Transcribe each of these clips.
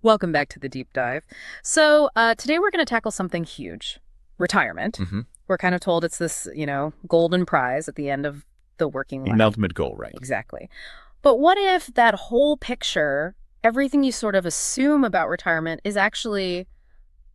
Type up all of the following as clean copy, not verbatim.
Welcome back to the deep dive. So today we're going to tackle something huge, retirement. We're kind of told it's this, golden prize at the end of the working life. An ultimate goal, right? Exactly. But what if that whole picture, everything you sort of assume about retirement is actually,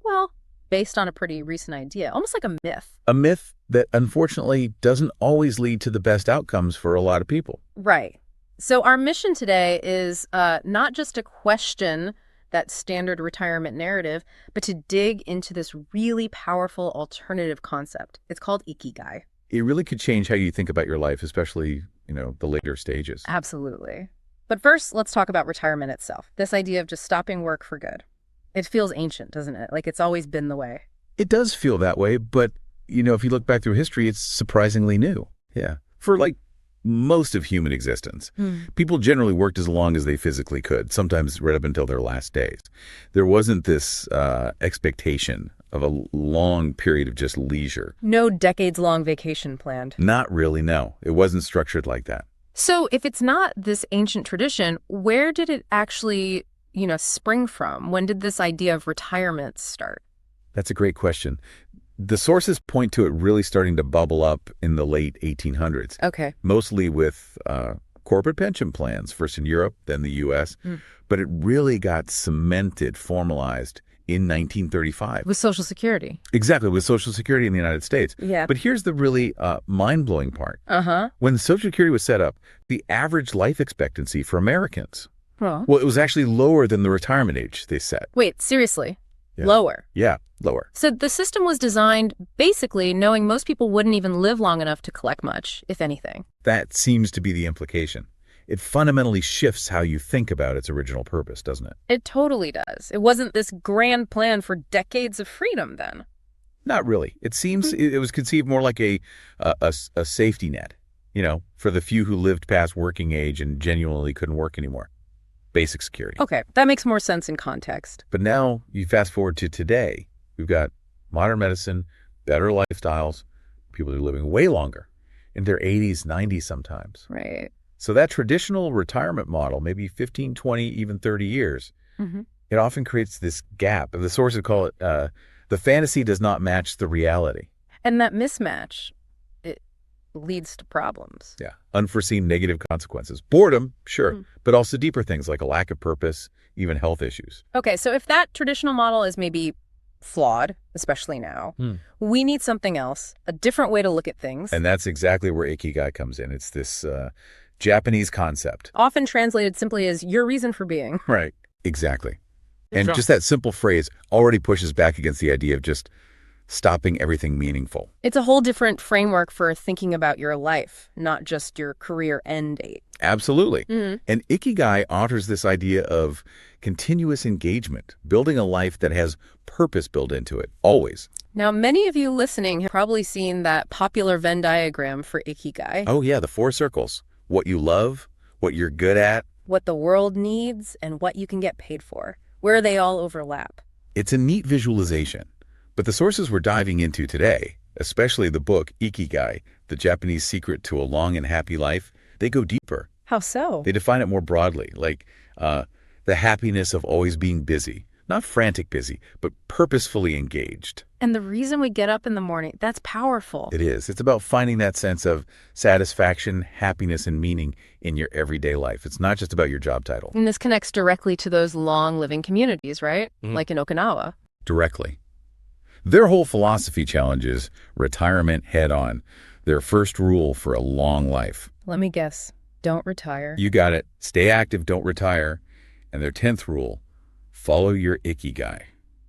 well, based on a pretty recent idea, almost like a myth. A myth that unfortunately doesn't always lead to the best outcomes for a lot of people. Right. So our mission today is not just to question that standard retirement narrative, but to dig into this really powerful alternative concept. It's called Ikigai. It really could change how you think about your life, especially, the later stages. Absolutely. But first, let's talk about retirement itself. This idea of just stopping work for good. It feels ancient, doesn't it? Like it's always been the way. It does feel that way, but, if you look back through history, it's surprisingly new. Yeah. For most of human existence. People generally worked as long as they physically could, sometimes right up until their last days. There wasn't this expectation of a long period of just leisure. No decades-long vacation planned. Not really, no. It wasn't structured like that. So if it's not this ancient tradition, where did it actually, spring from? When did this idea of retirement start? That's a great question. The sources point to it really starting to bubble up in the late 1800s. Okay. Mostly with corporate pension plans, first in Europe, then the U.S. But it really got cemented, formalized in 1935. With Social Security. Exactly, with Social Security in the United States. Yeah. But here's the really mind-blowing part. Uh-huh. When Social Security was set up, the average life expectancy for Americans, Well, it was actually lower than the retirement age they set. wait, seriously? Yeah. Lower? Yeah, lower. So the system was designed basically knowing most people wouldn't even live long enough to collect much, if anything. That seems to be the implication. It fundamentally shifts how you think about its original purpose, doesn't it? It totally does. It wasn't this grand plan for decades of freedom then. Not really. It seems it was conceived more like a safety net, for the few who lived past working age and genuinely couldn't work anymore. Basic security. Okay, that makes more sense in context. But now you fast forward to today, we've got modern medicine, better lifestyles, people are living way longer, in their 80s, 90s sometimes. Right. So that traditional retirement model, maybe 15, 20, even 30 years, it often creates this gap. And the sources call it, the fantasy does not match the reality. And that mismatch, it leads to problems. Yeah. Unforeseen negative consequences. Boredom, sure, but also deeper things like a lack of purpose, even health issues. Okay, so if that traditional model is maybe flawed, especially now, we need something else, a different way to look at things. And that's exactly where Ikigai comes in. It's this Japanese concept. Often translated simply as your reason for being. Right. Exactly. And just that simple phrase already pushes back against the idea of just stopping everything meaningful. It's a whole different framework for thinking about your life, not just your career end date. Absolutely. And Ikigai offers this idea of continuous engagement, building a life that has purpose built into it, always. Now, many of you listening have probably seen that popular Venn diagram for Ikigai. Oh, yeah, the 4 circles. What you love, what you're good at. What the world needs, and what you can get paid for. Where they all overlap. It's a neat visualization. But the sources we're diving into today, especially the book Ikigai, The Japanese Secret to a Long and Happy Life, they go deeper. How so? They define it more broadly, like the happiness of always being busy. Not frantic busy, but purposefully engaged. And the reason we get up in the morning, that's powerful. It is. It's about finding that sense of satisfaction, happiness, and meaning in your everyday life. It's not just about your job title. And this connects directly to those long living communities, right? Like in Okinawa. Directly. Their whole philosophy challenges retirement head on. Their first rule for a long life. Let me guess. Don't retire. You got it. Stay active, don't retire. And their 10th rule, follow your Ikigai.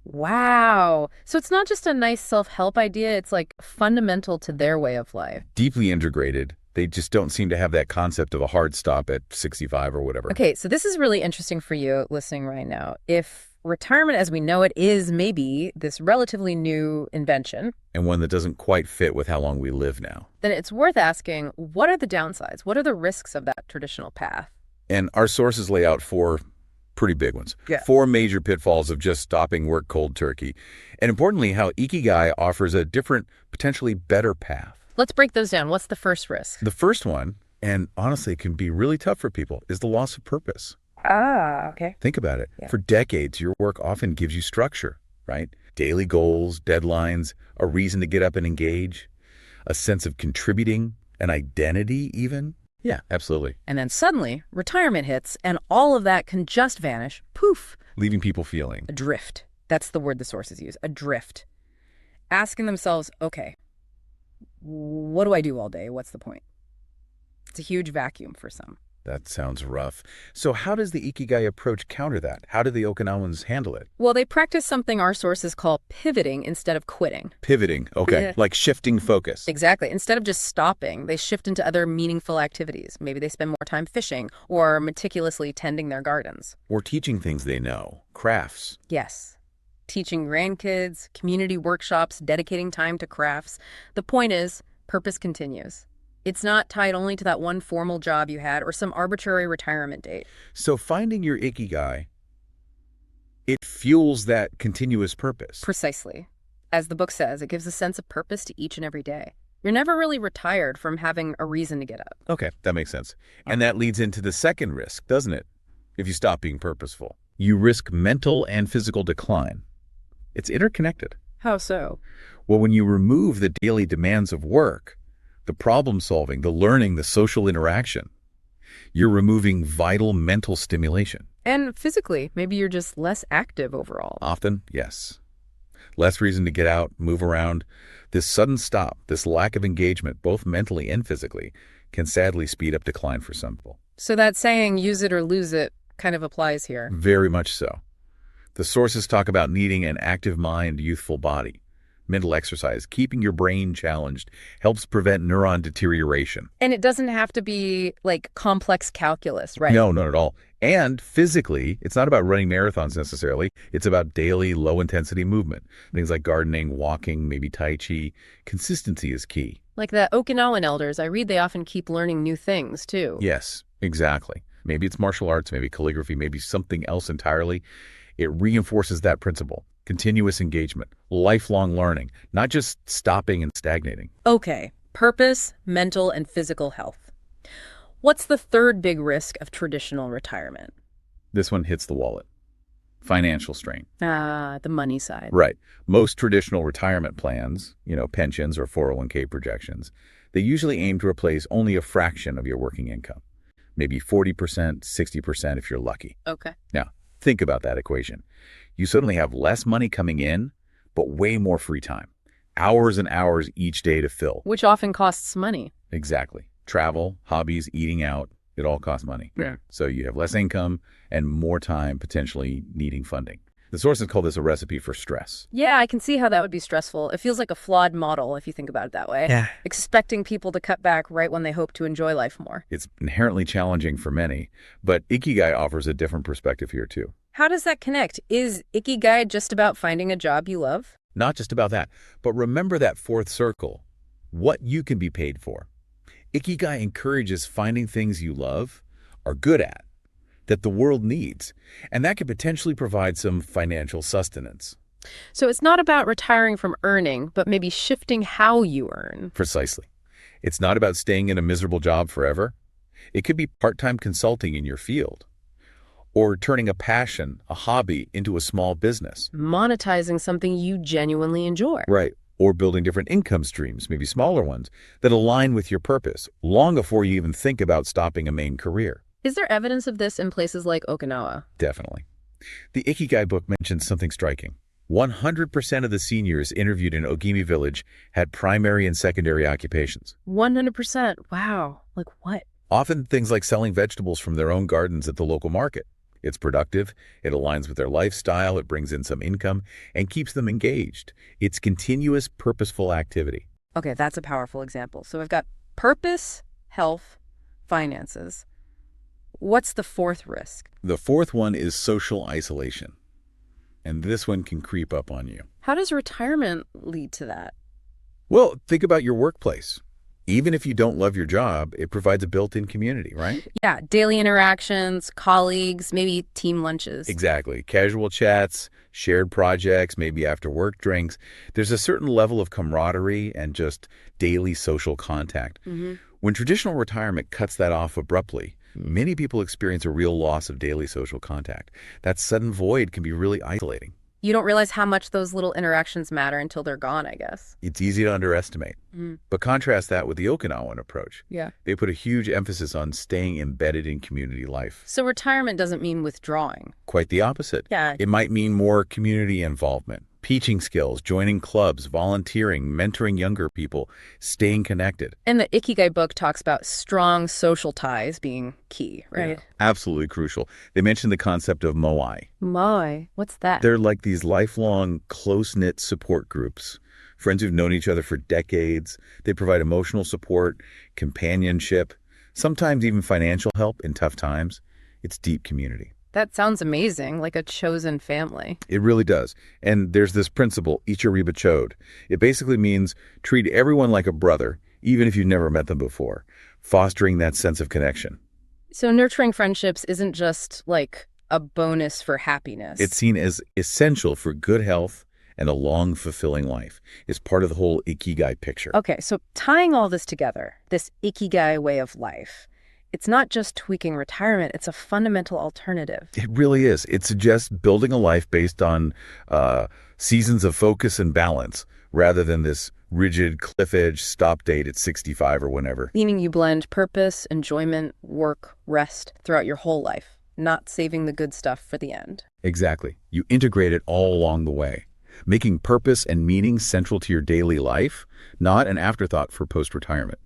Wow. So it's not just a nice self-help idea. It's like fundamental to their way of life. Deeply integrated. They just don't seem to have that concept of a hard stop at 65 or whatever. Okay, so this is really interesting for you listening right now. If retirement as we know it is maybe this relatively new invention, and one that doesn't quite fit with how long we live now, then it's worth asking, what are the downsides? What are the risks of that traditional path? And our sources lay out 4 pretty big ones. Yeah. 4 major pitfalls of just stopping work cold turkey. And importantly, how Ikigai offers a different, potentially better path. Let's break those down. What's the first risk? The first one, and honestly can be really tough for people, is the loss of purpose. Ah, okay. Think about it. Yeah. For decades, your work often gives you structure, right? Daily goals, deadlines, a reason to get up and engage, a sense of contributing, an identity even. Yeah, absolutely. And then suddenly, retirement hits, and all of that can just vanish. Poof. Leaving people feeling. Adrift. That's the word the sources use. Adrift. Asking themselves, okay, what do I do all day? What's the point? It's a huge vacuum for some. That sounds rough. So how does the Ikigai approach counter that? How do the Okinawans handle it? Well, they practice something our sources call pivoting instead of quitting. Pivoting, okay, Yeah. like shifting focus. Exactly. Instead of just stopping, they shift into other meaningful activities. Maybe they spend more time fishing or meticulously tending their gardens. Or teaching things they know, crafts. Yes. Teaching grandkids, community workshops, dedicating time to crafts. The point is, purpose continues. It's not tied only to that one formal job you had or some arbitrary retirement date. So finding your Ikigai, it fuels that continuous purpose. Precisely. As the book says, it gives a sense of purpose to each and every day. You're never really retired from having a reason to get up. Okay, that makes sense. And that leads into the second risk, doesn't it? If you stop being purposeful, you risk mental and physical decline. It's interconnected. How so? Well, when you remove the daily demands of work, the problem solving, the learning, the social interaction, you're removing vital mental stimulation. And physically, maybe you're just less active overall. Often, yes. Less reason to get out, move around. This sudden stop, this lack of engagement, both mentally and physically, can sadly speed up decline for some people. So that saying, use it or lose it, kind of applies here. Very much so. The sources talk about needing an active mind, youthful body. Mental exercise, keeping your brain challenged, helps prevent neuron deterioration. And it doesn't have to be like complex calculus, right? No, not at all. And physically, it's not about running marathons necessarily. It's about daily, low-intensity movement. Things like gardening, walking, maybe Tai Chi. Consistency is key. Like the Okinawan elders, I read they often keep learning new things, too. Yes, exactly. Maybe it's martial arts, maybe calligraphy, maybe something else entirely. It reinforces that principle. Continuous engagement, lifelong learning, not just stopping and stagnating. Okay, purpose, mental, and physical health. What's the third big risk of traditional retirement? This one hits the wallet. Financial strain. Ah, the money side. Right. Most traditional retirement plans, pensions or 401k projections, they usually aim to replace only a fraction of your working income. Maybe 40%, 60% if you're lucky. Okay. Now, think about that equation. You suddenly have less money coming in, but way more free time. Hours and hours each day to fill. Which often costs money. Exactly. Travel, hobbies, eating out, it all costs money. Yeah. So you have less income and more time potentially needing funding. The sources call this a recipe for stress. Yeah, I can see how that would be stressful. It feels like a flawed model if you think about it that way. Yeah. Expecting people to cut back right when they hope to enjoy life more. It's inherently challenging for many, but Ikigai offers a different perspective here too. How does that connect? Is Ikigai just about finding a job you love? Not just about that, but remember that fourth circle, what you can be paid for. Ikigai encourages finding things you love, are good at, that the world needs, and that could potentially provide some financial sustenance. So it's not about retiring from earning, but maybe shifting how you earn. Precisely. It's not about staying in a miserable job forever. It could be part-time consulting in your field, or turning a passion, a hobby, into a small business. Monetizing something you genuinely enjoy. Right. Or building different income streams, maybe smaller ones, that align with your purpose, long before you even think about stopping a main career. Is there evidence of this in places like Okinawa? Definitely. The Ikigai book mentions something striking. 100% of the seniors interviewed in Ogimi Village had primary and secondary occupations. 100%. Wow. Like what? Often things like selling vegetables from their own gardens at the local market. It's productive, it aligns with their lifestyle, it brings in some income, and keeps them engaged. It's continuous, purposeful activity. Okay, that's a powerful example. So I've got purpose, health, finances. What's the fourth risk? The fourth one is social isolation. And this one can creep up on you. How does retirement lead to that? Well, think about your workplace. Even if you don't love your job, it provides a built-in community, right? Yeah, daily interactions, colleagues, maybe team lunches. Exactly. Casual chats, shared projects, maybe after-work drinks. There's a certain level of camaraderie and just daily social contact. When traditional retirement cuts that off abruptly, Many people experience a real loss of daily social contact. That sudden void can be really isolating. You don't realize how much those little interactions matter until they're gone, I guess. It's easy to underestimate. But contrast that with the Okinawan approach. Yeah. They put a huge emphasis on staying embedded in community life. So retirement doesn't mean withdrawing. Quite the opposite. Yeah. It might mean more community involvement, teaching skills, joining clubs, volunteering, mentoring younger people, staying connected. And the Ikigai book talks about strong social ties being key, right? Yeah, absolutely crucial. They mentioned the concept of moai. Moai, what's that? They're like these lifelong, close-knit support groups. Friends who've known each other for decades. They provide emotional support, companionship, sometimes even financial help in tough times. It's deep community. That sounds amazing, like a chosen family. It really does. And there's this principle, Ichiriba Chode. It basically means treat everyone like a brother, even if you've never met them before, fostering that sense of connection. So nurturing friendships isn't just like a bonus for happiness. It's seen as essential for good health and a long, fulfilling life. It's part of the whole Ikigai picture. Okay, so tying all this together, this Ikigai way of life, it's not just tweaking retirement, it's a fundamental alternative. It really is. It suggests building a life based on seasons of focus and balance rather than this rigid cliff edge stop date at 65 or whenever. Meaning you blend purpose, enjoyment, work, rest throughout your whole life, not saving the good stuff for the end. Exactly. You integrate it all along the way, making purpose and meaning central to your daily life, not an afterthought for post-retirement.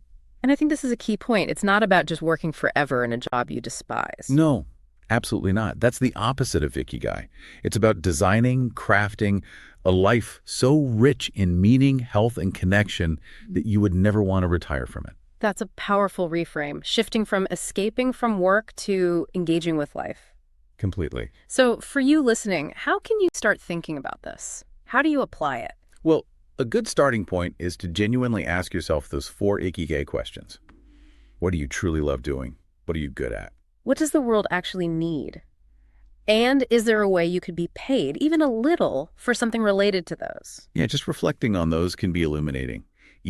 And I think this is a key point. It's not about just working forever in a job you despise. No, absolutely not. That's the opposite of Ikigai. It's about designing, crafting a life so rich in meaning, health, and connection that you would never want to retire from it. That's a powerful reframe, shifting from escaping from work to engaging with life. Completely. So for you listening, how can you start thinking about this? How do you apply it? Well, a good starting point is to genuinely ask yourself those 4 Ikigai questions. What do you truly love doing? What are you good at? What does the world actually need? And is there a way you could be paid, even a little, for something related to those? Yeah, just reflecting on those can be illuminating.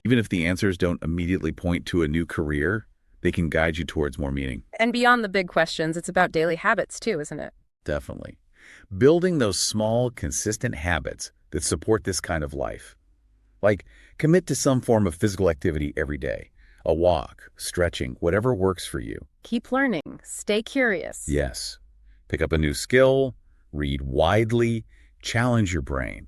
Even if the answers don't immediately point to a new career, they can guide you towards more meaning. And beyond the big questions, it's about daily habits too, isn't it? Definitely. Building those small, consistent habits that support this kind of life. Like, commit to some form of physical activity every day. A walk, stretching, whatever works for you. Keep learning. Stay curious. Yes. Pick up a new skill, read widely, challenge your brain,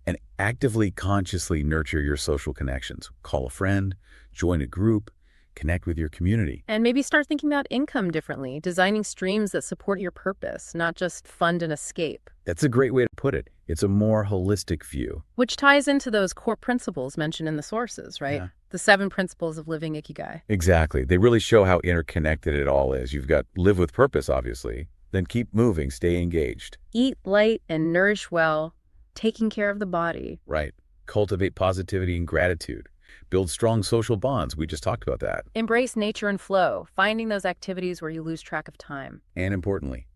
and actively, consciously nurture your social connections. Call a friend, join a group, connect with your community. And maybe start thinking about income differently, designing streams that support your purpose, not just fund and escape. That's a great way to put it. It's a more holistic view. Which ties into those core principles mentioned in the sources, right? Yeah. The 7 principles of living Ikigai. Exactly. They really show how interconnected it all is. You've got live with purpose, obviously. Then keep moving, stay engaged. Eat light and nourish well, taking care of the body. Right. Cultivate positivity and gratitude. Build strong social bonds. We just talked about that. Embrace nature and flow, finding those activities where you lose track of time. And importantly,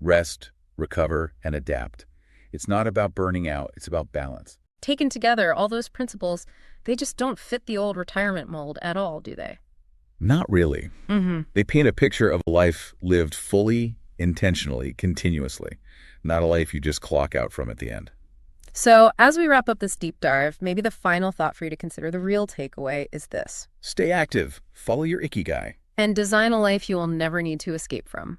rest, recover, and adapt. It's not about burning out. It's about balance. Taken together, all those principles, they just don't fit the old retirement mold at all, do they? Not really. Mm-hmm. They paint a picture of a life lived fully, intentionally, continuously, not a life you just clock out from at the end. So as we wrap up this deep dive, maybe the final thought for you to consider, the real takeaway, is this. Stay active. Follow your Ikigai. And design a life you will never need to escape from.